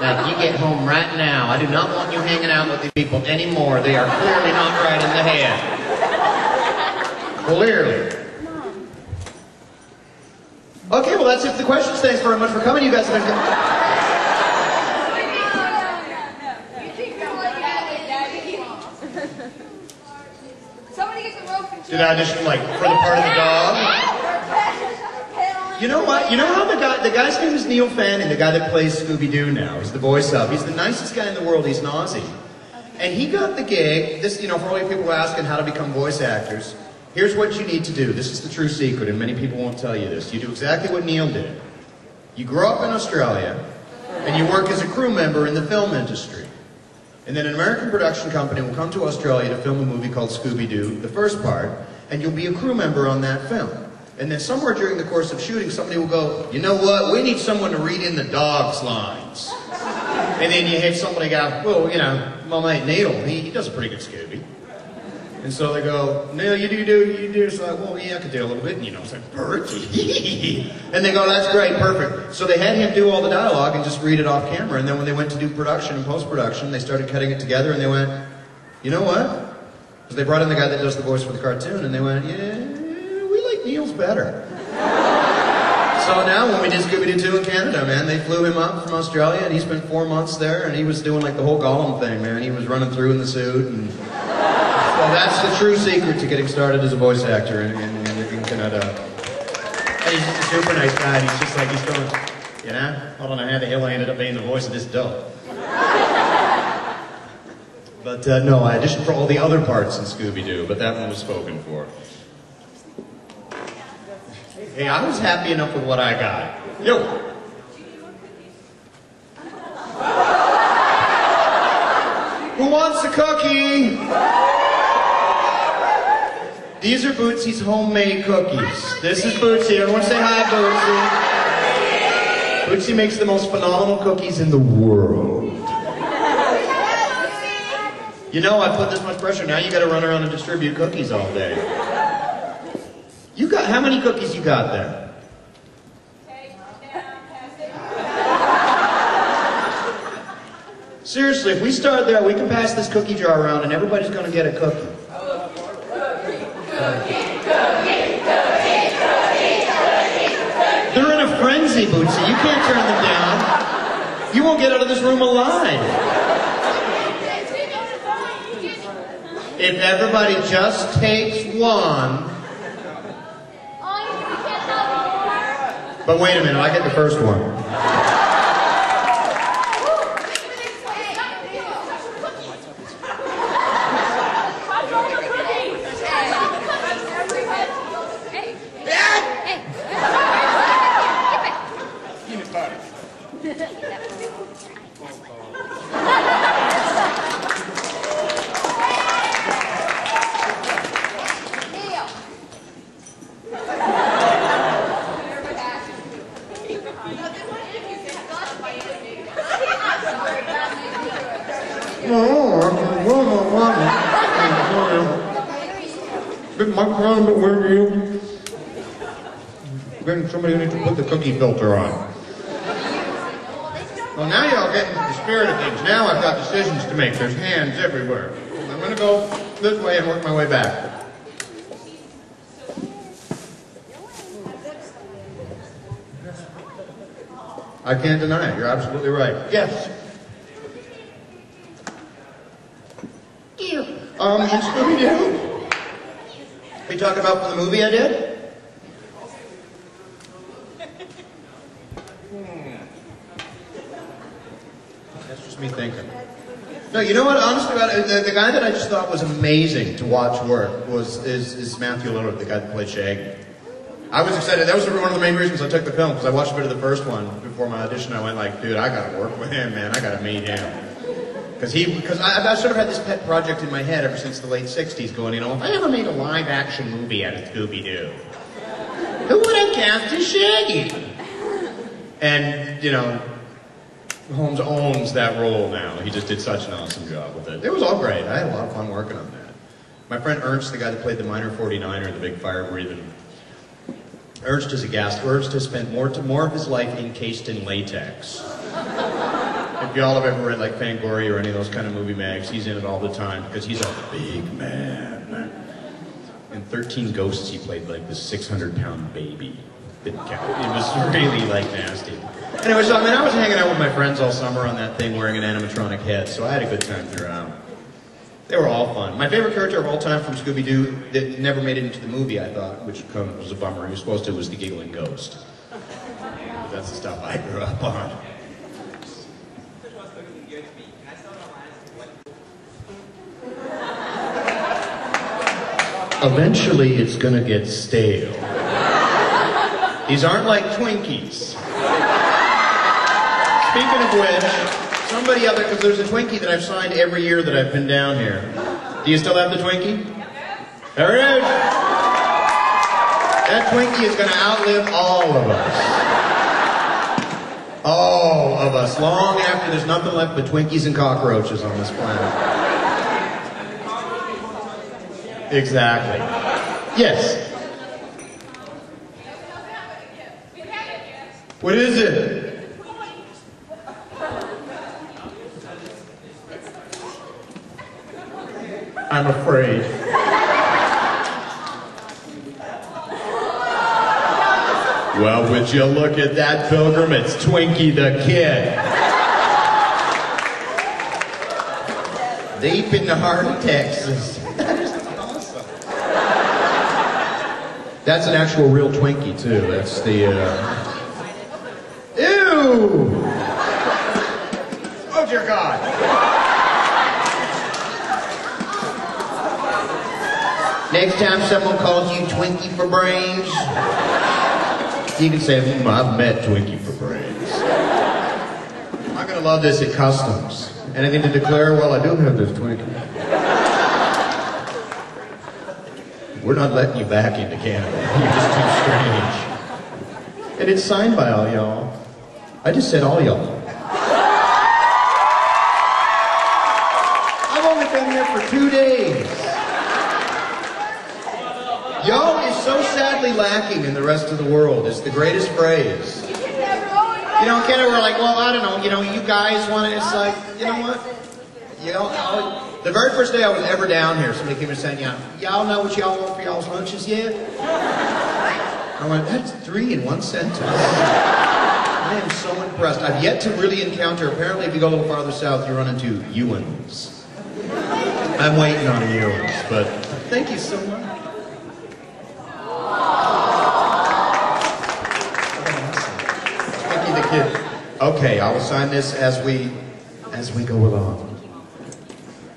Like, you get home right now. I do not want you hanging out with these people anymore. They are clearly not right in the head. Clearly. Okay, well, that's it for the questions. Thanks very much for coming. You guys have been good. Did I audition, like, for the part of the dog? You know what? You know how the guy's name is Neil Fanning, the guy that plays Scooby-Doo now. He's the voice of. He's the nicest guy in the world. He's an Aussie. And he got the gig. This, you know, for all you people who are asking how to become voice actors, here's what you need to do. This is the true secret, and many people won't tell you this. You do exactly what Neil did. You grow up in Australia, and you work as a crew member in the film industry. And then an American production company will come to Australia to film a movie called Scooby-Doo, the first part, and you'll be a crew member on that film. And then somewhere during the course of shooting, somebody will go, you know what, we need someone to read in the dog's lines. And then you have somebody go, well, you know, my mate Neil, he does a pretty good Scooby. And so they go, Neil, you do. It's like, well, yeah, I could do a little bit. And, you know, it's like, Bertie. And they go, that's great, perfect. So they had him do all the dialogue and just read it off camera. And then when they went to do production and post-production, they started cutting it together and they went, you know what? Because they brought in the guy that does the voice for the cartoon and they went, yeah, we like Neil's better. So now when we did Scooby-Doo 2 in Canada, man, they flew him up from Australia and he spent 4 months there and he was doing like the whole Gollum thing, man. He was running through in the suit and... So that's the true secret to getting started as a voice actor in Canada. And he's just a super nice guy, and he's just like, he's going, you know, I don't know how the hell I ended up being the voice of this dope. But no, I auditioned for all the other parts in Scooby-Doo, but that one was spoken for. Hey, I was happy enough with what I got. Yo! Who wants a cookie? These are Bootsy's homemade cookies. This is Bootsy. Everyone say hi, Bootsy. Bootsy makes the most phenomenal cookies in the world. You know, I put this much pressure. Now you got to run around and distribute cookies all day. You got, how many cookies you got there? Seriously, if we start there, we can pass this cookie jar around and everybody's going to get a cookie. They're in a frenzy, Bootsy. You can't turn them down. You won't get out of this room alive. If everybody just takes one. But wait a minute, I get the first one. Somebody needs to put the cookie filter on. Well, now y'all getting into the spirit of things. Now I've got decisions to make. There's hands everywhere. I'm going to go this way and work my way back. I can't deny it. You're absolutely right. Yes. In Scooby-Doo. Are you talking about from the movie I did? That's just me thinking. No, you know what? Honestly, the guy that I just thought was amazing to watch work is Matthew Lillard, the guy that played Shaggy. I was excited. That was one of the main reasons I took the film, because I watched a bit of the first one before my audition. I went like, dude, I got to work with him, man. I got to meet him. Because I've sort of had this pet project in my head ever since the late 60s going, you know, if I ever made a live-action movie out of Scooby-Doo, who would I cast as Shaggy? And, you know, Holmes owns that role now. He just did such an awesome job with it. It was all great. I had a lot of fun working on that. My friend Ernst, the guy that played the minor 49er, the big fire-breathing, Ernst is a gas. Ernst has spent more of his life encased in latex. In if y'all have ever read like Fangoria or any of those kind of movie mags, he's in it all the time because he's a big man. In 13 Ghosts, he played like this 600-pound baby. It was really like nasty. Anyway, so I was hanging out with my friends all summer on that thing wearing an animatronic head, so I had a good time throughout. They were all fun. My favorite character of all time from Scooby-Doo that never made it into the movie, I thought, which was a bummer. He was supposed to, was the Giggling Ghost. But that's the stuff I grew up on. Eventually, it's gonna get stale. These aren't like Twinkies. Speaking of which, somebody out there, because there's a Twinkie that I've signed every year that I've been down here. Do you still have the Twinkie? There it is. That Twinkie is going to outlive all of us. All of us. Long after there's nothing left but Twinkies and cockroaches on this planet. Exactly. Yes. What is it? I'm afraid. Well, would you look at that, Pilgrim? It's Twinkie the Kid. Deep in the heart of Texas. That is awesome. That's an actual real Twinkie, too. That's the, Ew! Oh, dear God. Next time someone calls you Twinkie for brains, you can say, I've met Twinkie for brains. I'm going to love this at customs. Anything to declare? Well, I do have this Twinkie. We're not letting you back into Canada. You're just too strange. And it's signed by all y'all. I just said all y'all. I've only been here for 2 days. Y'all is so sadly lacking in the rest of the world. It's the greatest phrase. You know, in Canada we're like, well, I don't know, you guys want it. It's like, you know what? The very first day I was ever down here, somebody came and said, y'all know what y'all want for y'all's lunches yet? I went, that's 3 in one sentence. I am so impressed. I've yet to really encounter, apparently if you go a little farther south, you run into Ewans. I'm waiting on Ewans, but thank you so much. The kid. Okay, I will sign this as we go along.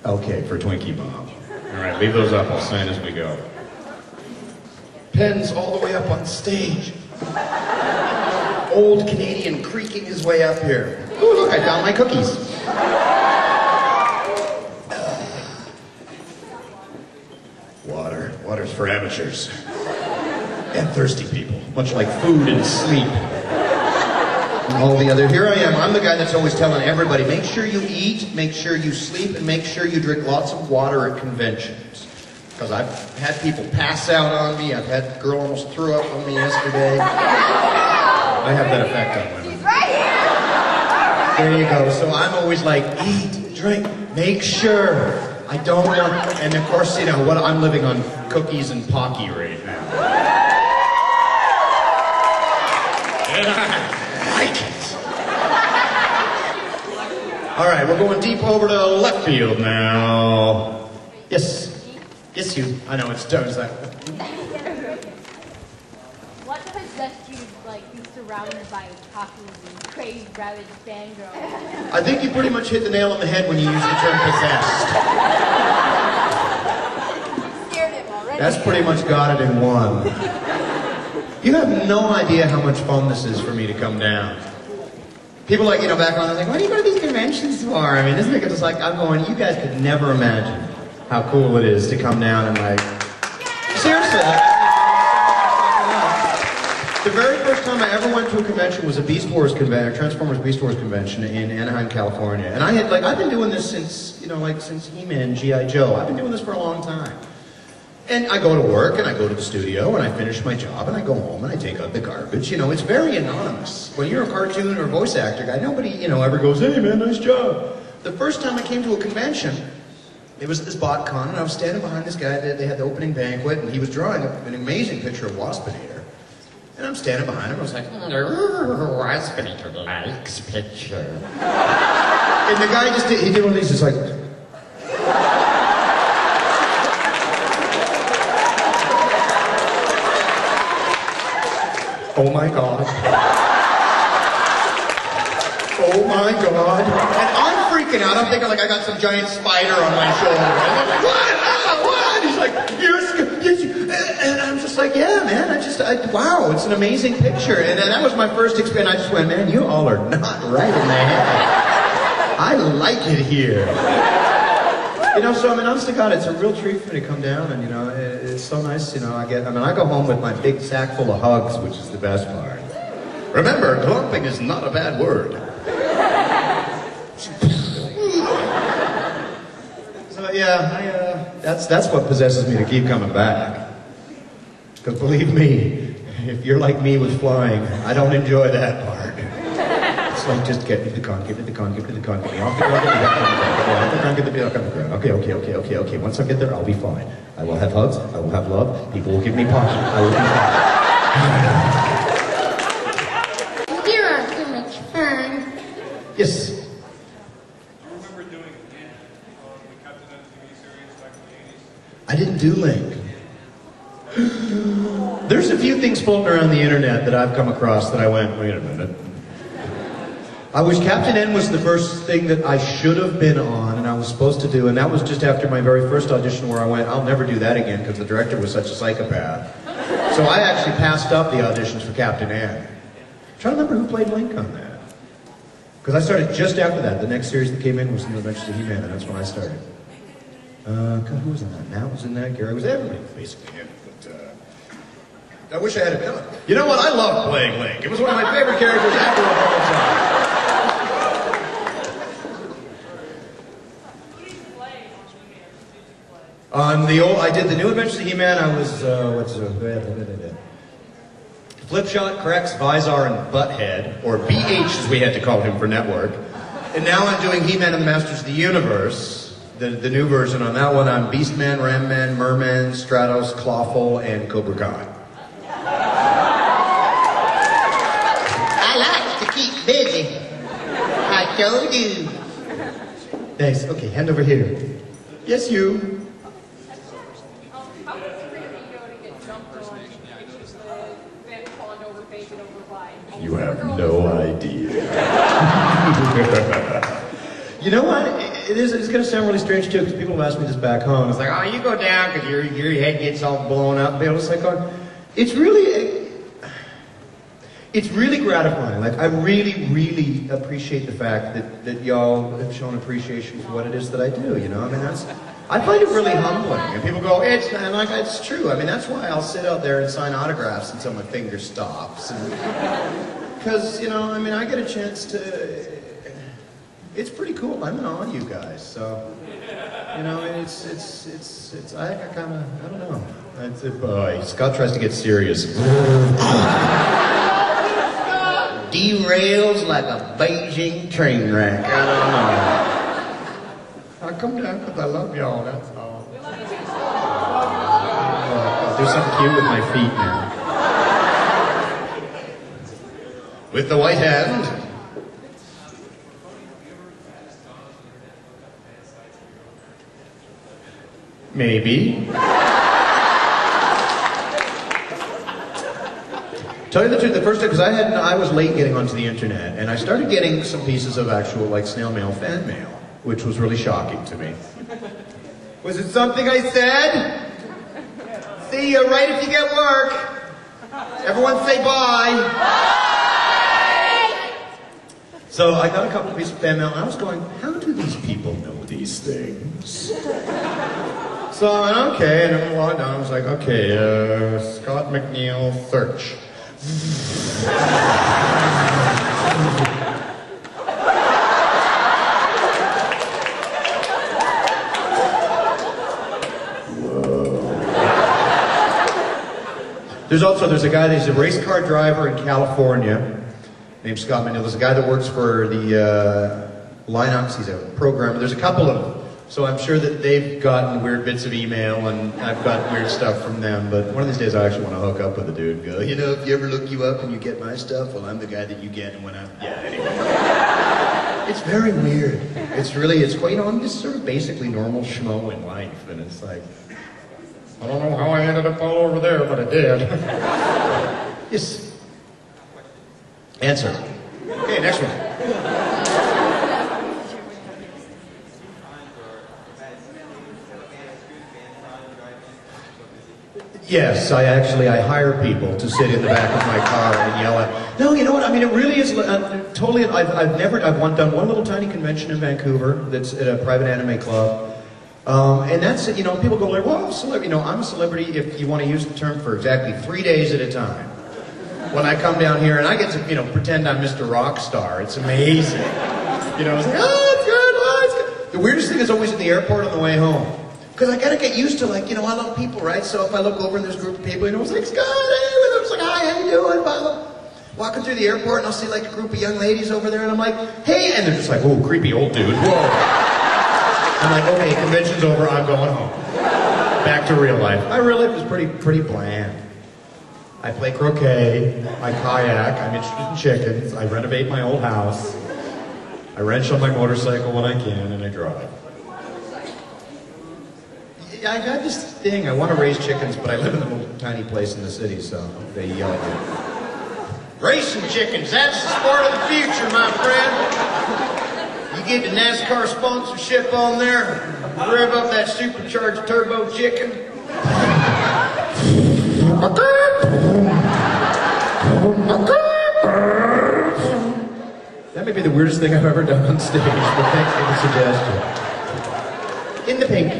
Okay, for Twinkie Bob. All right, leave those up. I'll sign as we go. Pens all the way up on stage. Old Canadian creaking his way up here. Ooh, look, I found my cookies. Water. Water's for amateurs. And thirsty people. Much like food and sleep. All the other, here I am, I'm the guy that's always telling everybody, make sure you eat, make sure you sleep, and make sure you drink lots of water at conventions. Because I've had people pass out on me, I've had a girl almost threw up on me yesterday. I have that effect on women. There you go, so I'm always like, eat, drink, make sure. I don't want, and of course, what I'm living on cookies and Pocky right now. All right, we're going deep over to left field now. Yes. Yes, you. I know, it's toes. What possessed you, be surrounded by talking and crazy, rabid fangirls? I think you pretty much hit the nail on the head when you used the term possessed. Scared him already. That's pretty much got it in one. You have no idea how much fun this is for me to come down. People back on, they're like, what do you go to these conventions for? I mean, isn't it just like, I'm going, you guys could never imagine how cool it is to come down and seriously. The very first time I ever went to a convention was a Beast Wars convention, Transformers Beast Wars convention in Anaheim, California. And I've been doing this since, since He-Man, G.I. Joe. I've been doing this for a long time. And I go to work, and I go to the studio, and I finish my job, and I go home, and I take out the garbage. You know, it's very anonymous. When you're a cartoon or voice actor guy, nobody, you know, ever goes, hey man, nice job. The first time I came to a convention, it was at this A-Kon, and I was standing behind this guy. They had the opening banquet, and he was drawing an amazing picture of Waspinator. And I'm standing behind him, I was like, Waspinator likes picture. And the guy just did, he did one of these, just like... Oh my God. Oh my God. And I'm freaking out. I'm thinking like I got some giant spider on my shoulder. I'm like, what? Ah, what? He's like, and I'm just like, yeah, man, wow, it's an amazing picture. And that was my first experience. I just went, man, you all are not right in the head. I like it here. You know, so I mean, honest to God, it's a real treat for me to come down, and you know, it's so nice. You know, I go home with my big sack full of hugs, which is the best part. Remember, glumping is not a bad word. So yeah, that's what possesses me to keep coming back. Because believe me, if you're like me with flying, I don't enjoy that part. It's like, just get me to the con, get me to the con, get me to the con, get me off the ground, get me off the ground, get me off the ground. Okay. Once I get there, I'll be fine. I will have hugs, I will have love, people will give me passion, I will be fine. You are so much fun. Yes. I remember doing Link on the Captain N TV series back in the 80s. I didn't do Link. There's a few things floating around the internet that I've come across that I went, wait a minute. I wish Captain N was the first thing that I should have been on and I was supposed to do, and that was just after my very first audition where I went, I'll never do that again because the director was such a psychopath. So I actually passed up the auditions for Captain N. I'm trying to remember who played Link on that. Because I started just after that. The next series that came in was New Adventures of He-Man, and that's when I started. God, who was in that? Matt was in that, Gary was everybody basically in it. But, I wish I had done it. You know what? I loved playing Link. It was one of my favorite characters ever of all time. On the old, I did the New Adventures of He-Man. I was, Flipshot, Krex, Vizar, and Butthead, or BH as we had to call him for network. And now I'm doing He-Man and the Masters of the Universe, the new version. On that one, I'm Beastman, Ramman, Merman, Stratos, Clawful, and Cobra Kai. I like to keep busy. I sure do. Thanks. Okay, hand over here. Yes, you. How was it for you to go to get jumped on pictures of Van Pond over bacon over by? You have no idea. You know what? It's going to sound really strange too, because people have asked me this back home. It's like, oh, you go down because your head gets all blown up. It's like, it's really gratifying. Like, I really appreciate the fact that y'all have shown appreciation for what it is that I do. You know, I mean, I find it really humbling. And people go, it's not, and like, it's true. I mean, that's why I'll sit out there and sign autographs until my finger stops. Because, you know, I mean, I get a chance to. It's pretty cool. I'm in awe of you guys. So, you know, it's I kind of, I don't know. Boy, Scott tries to get serious. Derails like a Beijing train wreck. I don't know. I come down because I love y'all, that's all. I'll do something cute with my feet now. With the white hand. Maybe. Tell you the truth, the first time, because I was late getting onto the internet, and I started getting some pieces of actual, like, snail mail, fan mail, which was really shocking to me. Was it something I said? See you right if you get work. Everyone say bye. Bye! So I got a couple of pieces of fan mail, and I was going, how do these people know these things? So I went, okay, and I logged on. I was like, okay, Scott McNeil, search. Whoa. There's a guy that's a race car driver in California named Scott McNeil. There's a guy that works for the Linux. He's a programmer. There's a couple of them. So I'm sure that they've gotten weird bits of email, and I've got weird stuff from them. But one of these days I actually want to hook up with a dude and go, you know, if you ever look you up and you get my stuff, well, I'm the guy that you get. And when I'm, yeah, anyway. It's very weird. It's quite, you know, I'm just sort of basically normal schmo in life. And it's like, I don't know how I ended up all over there, but I did. Yes. Answer. Okay, next one. Yes, I hire people to sit in the back of my car and yell at. No, you know what? I mean, it really is totally. I've done one little tiny convention in Vancouver that's at a private anime club, and that's, you know, people go like, well, I'm a celebrity. You know, I'm a celebrity if you want to use the term for exactly 3 days at a time. When I come down here and I get to, you know, pretend I'm Mr. Rockstar, it's amazing. You know, it's like, oh, it's good, oh, it's good. The weirdest thing is always in the airport on the way home. Because I gotta get used to, like, you know, I love people, right? So if I look over and there's a group of people, you know, it's like, Scott, hey, with them, it's like, hi, how you doing, blah, blah. Walking through the airport and I'll see like a group of young ladies over there and I'm like, hey, and they're just like, oh, creepy old dude, whoa. I'm like, okay, convention's over, I'm going home. Back to real life. My real life is pretty bland. I play croquet, I kayak, I'm interested in chickens, I renovate my old house, I wrench on my motorcycle when I can, and I drive. I got this thing, I want to raise chickens, but I live in a little tiny place in the city, so they yell at me. Racing chickens, that's the sport of the future, my friend. You get the NASCAR sponsorship on there, rev up that supercharged turbo chicken. That may be the weirdest thing I've ever done on stage, but thanks for the suggestion. In the pink.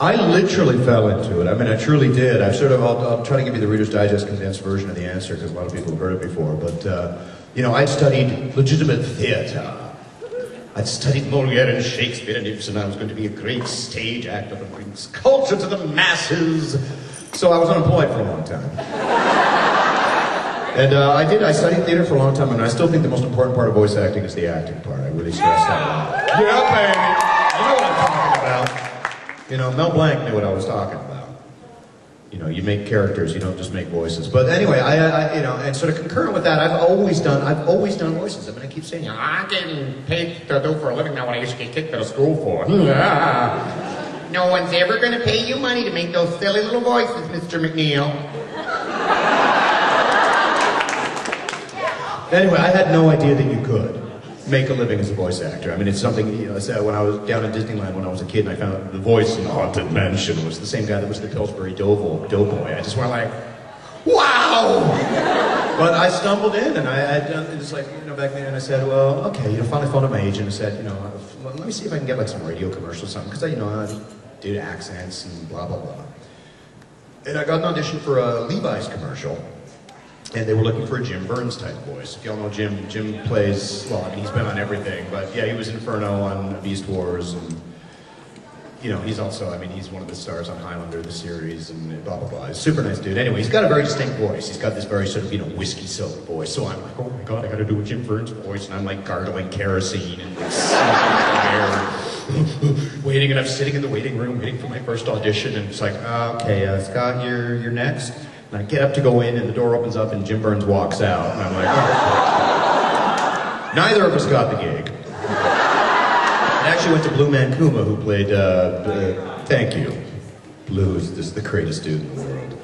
I literally fell into it. I mean, I truly did. I'll try to give you the Reader's Digest condensed version of the answer, because a lot of people have heard it before. But, you know, I'd studied legitimate theater. I'd studied Moliere and Shakespeare and Ibsen. I was going to be a great stage actor that brings culture to the masses. So I was unemployed for a long time. And I studied theater for a long time, and I still think the most important part of voice acting is the acting part. I really stress that. Yeah, baby. You know what I'm talking about. You know, Mel Blanc knew what I was talking about. You know, you make characters, you don't just make voices. But anyway, I you know, and sort of concurrent with that, I've always done voices. I mean, I keep saying, I'm getting paid to do for a living now what I used to get kicked out of school for. No one's ever going to pay you money to make those silly little voices, Mr. McNeil. Anyway, I had no idea that you could make a living as a voice actor. I mean, it's something, you know, I said when I was down in Disneyland when I was a kid and I found out the voice in Haunted Mansion was the same guy that was the Pillsbury Doughboy. I just went like, wow! But I stumbled in and I had done, it's like, you know, back then, and I said, well, okay, you know, finally phoned up my agent and said, you know, let me see if I can get like some radio commercial or something, because I, you know, I did accents and blah, blah, blah. And I got an audition for a Levi's commercial. And they were looking for a Jim Burns type voice. If y'all know Jim plays, well, I mean, he's been on everything, but yeah, he was Inferno on Beast Wars, and, you know, he's also, I mean, he's one of the stars on Highlander, the series, and blah, blah, blah. He's a super nice dude. Anyway, he's got a very distinct voice. He's got this very sort of, you know, whiskey soaked voice. So I'm like, oh my God, I gotta do a Jim Burns voice, and I'm like gargling kerosene and like fire, waiting, and I'm sitting in the waiting room waiting for my first audition, and it's like, okay, Scott, you're next. And I get up to go in, and the door opens up, and Jim Burns walks out. And I'm like, oh. Neither of us got the gig. It actually went to Blue Man Kuma, who played, thank you. Blue is just the greatest dude in the world.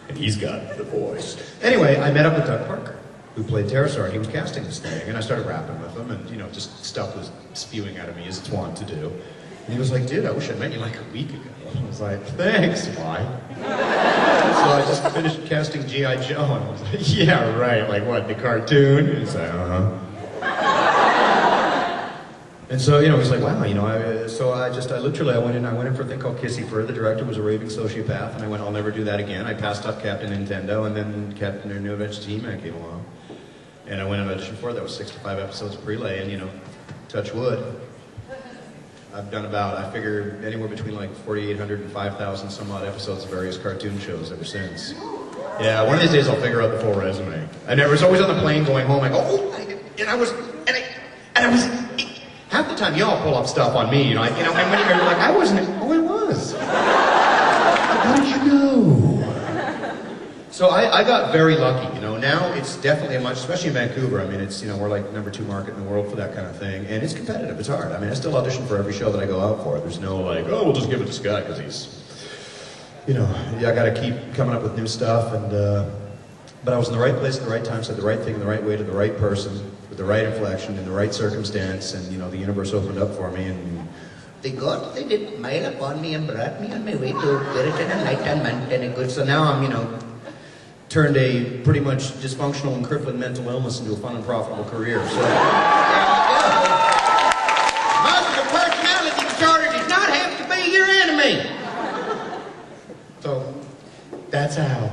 And he's got the voice. Anyway, I met up with Doug Parker, who played Pterosaur, and he was casting this thing. And I started rapping with him, and, you know, just stuff was spewing out of me as it's wont to do. And he was like, dude, I wish I met you like a week ago. I was like, thanks, why? So I just finished casting G.I. Joe, and I was like, yeah, right, like what, the cartoon? And he's like, And so, you know, he's like, wow, you know, I went in for a thing called Kissy Fur. The director was a raving sociopath, and I went, I'll never do that again. I passed up Captain Nintendo, and then Captain New Adventure T-Man came along. And I went on audition for it. That was 65 episodes of prelay, and, you know, touch wood. I've done about, I figure, anywhere between like 4,800 and 5,000 some odd episodes of various cartoon shows ever since. Yeah, one of these days I'll figure out the full resume. I was always on the plane going home, I go, oh, and I was, half the time y'all pull up stuff on me, and when you're like, I wasn't, oh, I was. How did you know? So I got very lucky, now it's definitely a much, especially in Vancouver, I mean, it's, we're like #2 market in the world for that kind of thing, and it's competitive, it's hard. I mean, I still audition for every show that I go out for. There's no like, oh, we'll just give it to Scott because he's, I gotta keep coming up with new stuff, and, but I was in the right place at the right time, said the right thing in the right way to the right person, with the right inflection, in the right circumstance, and, the universe opened up for me, and The God, they did smile upon me and brought me on my way to Puritan and Lighton Mountain and good. so now I'm, turned a pretty much dysfunctional and crippling mental illness into a fun and profitable career. So Multiple personality disorder does not have to be your enemy. So, that's how.